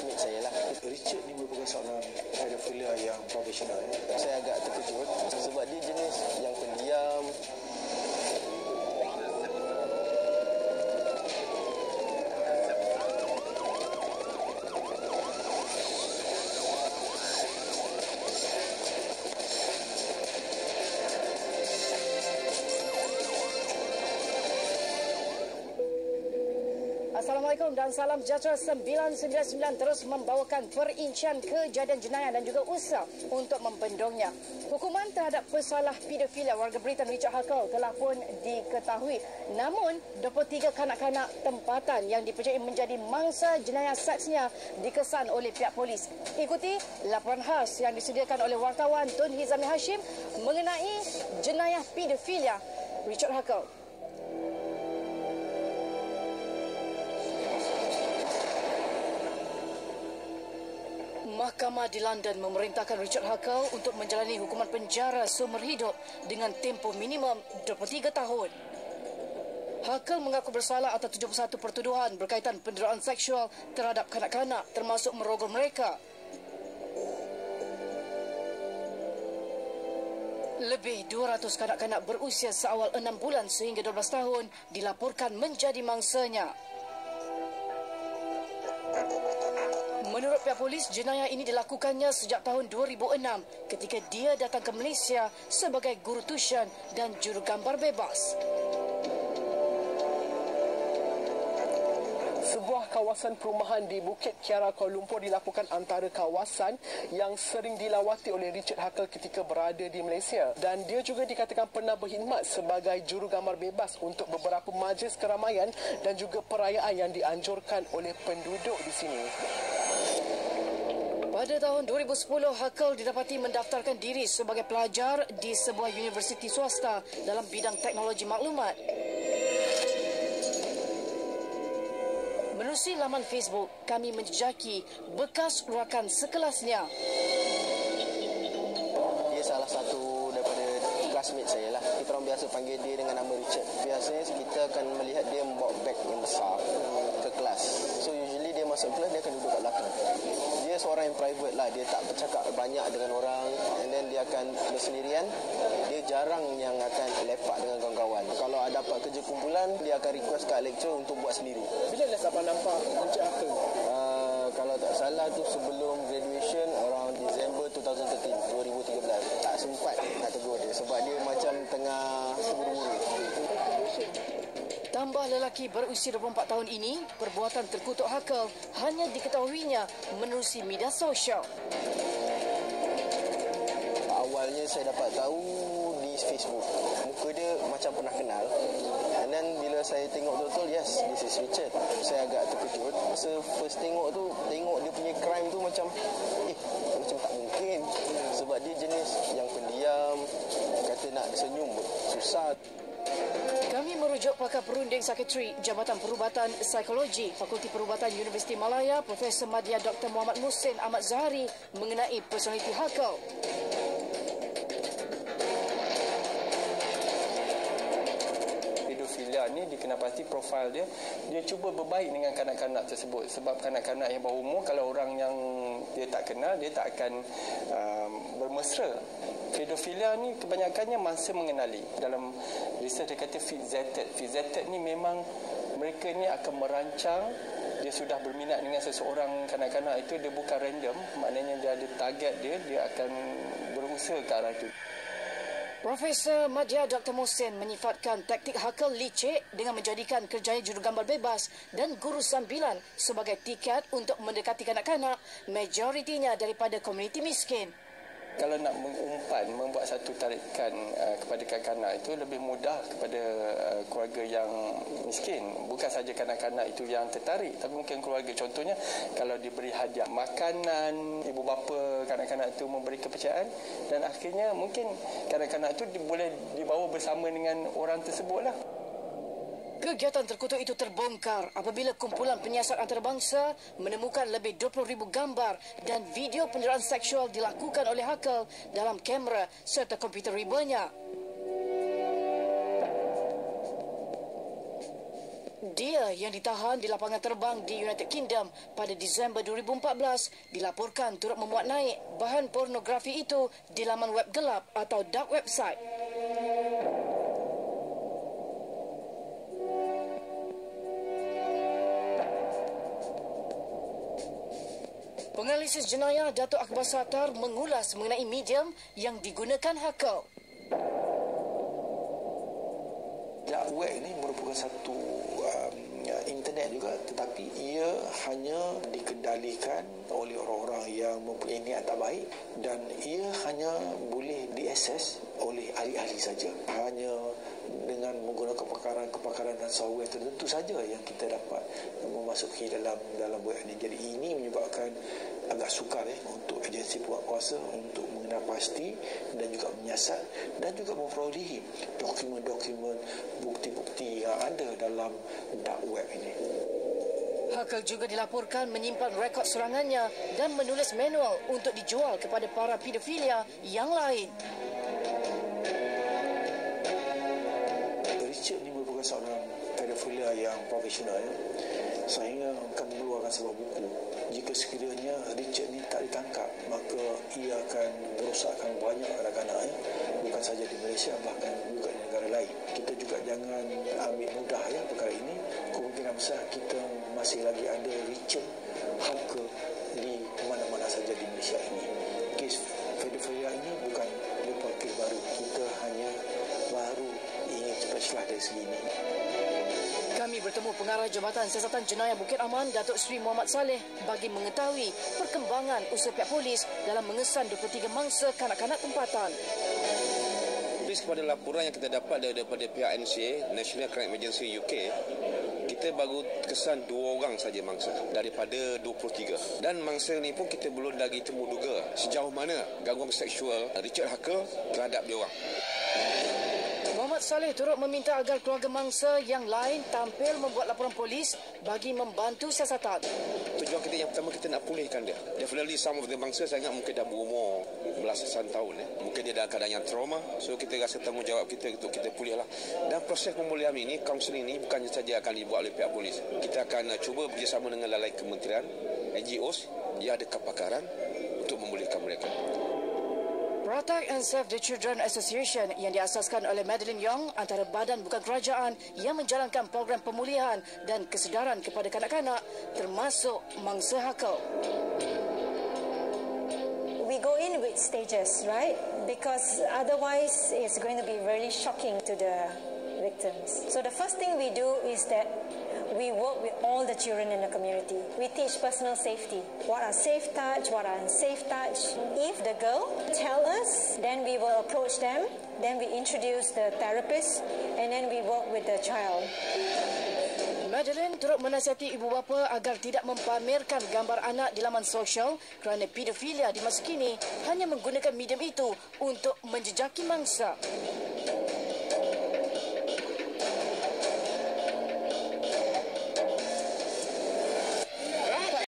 classmate saya lah. Richard ni merupakan seorang pedofilia yang profesional. Saya agak terkejut sebab dia jenis yang pendiam. Assalamualaikum dan salam sejahtera. 999 terus membawakan perincian kejadian jenayah dan juga usaha untuk membendungnya. Hukuman terhadap pesalah pedofilia warga Britain Richard Huckle telah pun diketahui. Namun, 23 kanak-kanak tempatan yang dipercayai menjadi mangsa jenayah seksnya dikesan oleh pihak polis. Ikuti laporan khas yang disediakan oleh wartawan Tun Hizami Hashim mengenai jenayah pedofilia Richard Huckle. Mahkamah di London memerintahkan Richard Huckle untuk menjalani hukuman penjara seumur hidup dengan tempoh minimum 23 tahun. Huckle mengaku bersalah atas 71 pertuduhan berkaitan penderaan seksual terhadap kanak-kanak termasuk merogol mereka. Lebih 200 kanak-kanak berusia seawal 6 bulan sehingga 12 tahun dilaporkan menjadi mangsanya. Menurut pihak polis, jenayah ini dilakukannya sejak tahun 2006 ketika dia datang ke Malaysia sebagai guru tuisyen dan jurugambar bebas. Sebuah kawasan perumahan di Bukit Kiara, Kuala Lumpur dilaporkan antara kawasan yang sering dilawati oleh Richard Huckle ketika berada di Malaysia. Dan dia juga dikatakan pernah berkhidmat sebagai jurugambar bebas untuk beberapa majlis keramaian dan juga perayaan yang dianjurkan oleh penduduk di sini. Pada tahun 2010, Huckle didapati mendaftarkan diri sebagai pelajar di sebuah universiti swasta dalam bidang teknologi maklumat. Menerusi laman Facebook, kami menjejaki bekas rakan sekelasnya. Dia salah satu daripada classmate saya lah. Kita orang biasa panggil dia dengan nama Richard. Biasanya kita akan melihat dia membawa beg yang besar ke kelas. So usually dia masuk kelas, dia akan duduk kat belakang. Dia seorang yang private lah. Dia tak bercakap banyak dengan orang. And then dia akan bersendirian. Dia jarang yang akan lepak dengan kawan-kawan. Kalau ada dapat kerja kumpulan, dia akan request kat lecturer untuk buat sendiri. Bila last abang nampak Richard Huckle? Kalau tak salah tu sebelum graduation, around December 2013. Tak sempat nak tegur dia sebab dia macam tengah terburu-buru. Tambah lelaki berusia 24 tahun ini, perbuatan terkutuk Huckle hanya diketahuinya menerusi media sosial. Awalnya saya dapat tahu di Facebook. Muka dia macam pernah kenal. And then bila saya tengok betul-betul, yes, this is Richard. Saya agak terkejut. Masa first tengok tu, tengok dia punya crime tu macam tak mungkin. Sebab dia jenis yang pendiam, kata nak senyum susah. Kami merujuk pakar perunding psikiatri Jabatan Perubatan Psikologi Fakulti Perubatan Universiti Malaya Profesor Madya Dr. Muhammad Muhsin Ahmad Zahari mengenai personaliti Huckle. Pedofilia ni dikenapasti profil dia cuba berbaik dengan kanak-kanak tersebut sebab kanak-kanak yang bawah umur, kalau orang yang dia tak kenal, dia tak akan bermesra. Pedofilia ni kebanyakannya mangsa mengenali. Dalam research dia kata fixated ni memang mereka ni akan merancang. Dia sudah berminat dengan seseorang kanak-kanak itu, dia bukan random, maknanya dia ada target dia akan berusaha ke arah itu. Profesor Madya Dr. Muhsin menyifatkan taktik Huckle licik dengan menjadikan kerjaya jurugambar bebas dan guru sambilan sebagai tiket untuk mendekati kanak-kanak, majoritinya daripada komuniti miskin. Kalau nak mengumpan, membuat satu tarikan kepada kanak-kanak itu lebih mudah kepada keluarga yang miskin. Bukan saja kanak-kanak itu yang tertarik, tapi mungkin keluarga. Contohnya, kalau diberi hadiah makanan, ibu bapa kanak-kanak itu memberi kepercayaan, dan akhirnya mungkin kanak-kanak itu boleh dibawa bersama dengan orang tersebutlah. Kegiatan terkutuk itu terbongkar apabila kumpulan penyiasat antarabangsa menemukan lebih 20,000 gambar dan video penderaan seksual dilakukan oleh Huckle dalam kamera serta komputer ribanya. Dia yang ditahan di lapangan terbang di United Kingdom pada Disember 2014 dilaporkan turut memuat naik bahan pornografi itu di laman web gelap atau dark website. Penganalisis jenayah Datuk Akbar Sattar mengulas mengenai medium yang digunakan hacker. Dark web ini merupakan satu internet juga, tetapi ia hanya dikendalikan oleh orang-orang yang mempunyai niat tak baik dan ia hanya boleh diakses oleh ahli-ahli saja. Hanya dengan menggunakan kepakaran dan software tertentu saja yang kita dapat memasuki dalam web ini. Jadi ini menyebabkan agak sukar untuk agensi penguatkuasa untuk mengenal pasti dan juga menyiasat dan juga memperolehi dokumen-dokumen, bukti-bukti yang ada dalam dark web ini. Hacker juga dilaporkan menyimpan rekod serangannya dan menulis manual untuk dijual kepada para pedofilia yang lain. Richard ini merupakan seorang pedofilia yang profesional sehingga akan mengeluarkan sebuah buku. Jika sekiranya Richard ini tak ditangkap, maka ia akan merosakkan banyak anak-anak, bukan saja di Malaysia, bahkan juga di negara lain. Kita juga jangan ambil mudah perkara ini. Kemungkinan besar kita masih lagi ada Richard hacker di mana-mana saja di Malaysia ini. Kes pedofilia ini bukan lepas kes baru. Kita hanya baru ingin spesialis dari segi ini. Kami bertemu pengarah Jabatan Siasatan Jenayah Bukit Aman, Datuk Seri Muhammad Saleh, bagi mengetahui perkembangan usaha pihak polis dalam mengesan 23 mangsa kanak-kanak tempatan. Polis kepada laporan yang kita dapat daripada pihak NCA, National Crime Agency UK, kita baru kesan 2 orang saja mangsa daripada 23. Dan mangsa ni pun kita belum lagi temu duga sejauh mana gangguan seksual Richard Hacker terhadap dia orang. Muhammad Saleh turut meminta agar keluarga mangsa yang lain tampil membuat laporan polis bagi membantu siasatan. Tujuan kita yang pertama, kita nak pulihkan dia. Definitely some of the mangsa saya ingat mungkin dah berumur belasan tahun. Mungkin dia dalam keadaan yang trauma. So kita rasa tanggungjawab kita untuk kita pulihlah. Dan proses pemulihan ini, kaunseling ini bukannya saja akan dibuat oleh pihak polis. Kita akan cuba bekerjasama dengan lalai kementerian, NGOs yang ada kepakaran untuk memulihkan mereka. Protect and Save the Children Association yang diasaskan oleh Madeline Yong antara badan bukan kerajaan yang menjalankan program pemulihan dan kesedaran kepada kanak-kanak termasuk mangsa hacker. We go in with stages, right? Because otherwise it's going to be really shocking to the victims. So the first thing we do is that we work with all the children in the community. We teach personal safety. What are safe touch, what are unsafe touch. If the girl tell us, then we will approach them. Then we introduce the therapist and then we work with the child. Madeline turut menasihati ibu bapa agar tidak mempamerkan gambar anak di laman sosial kerana pedofilia di masa kini hanya menggunakan medium itu untuk menjejaki mangsa.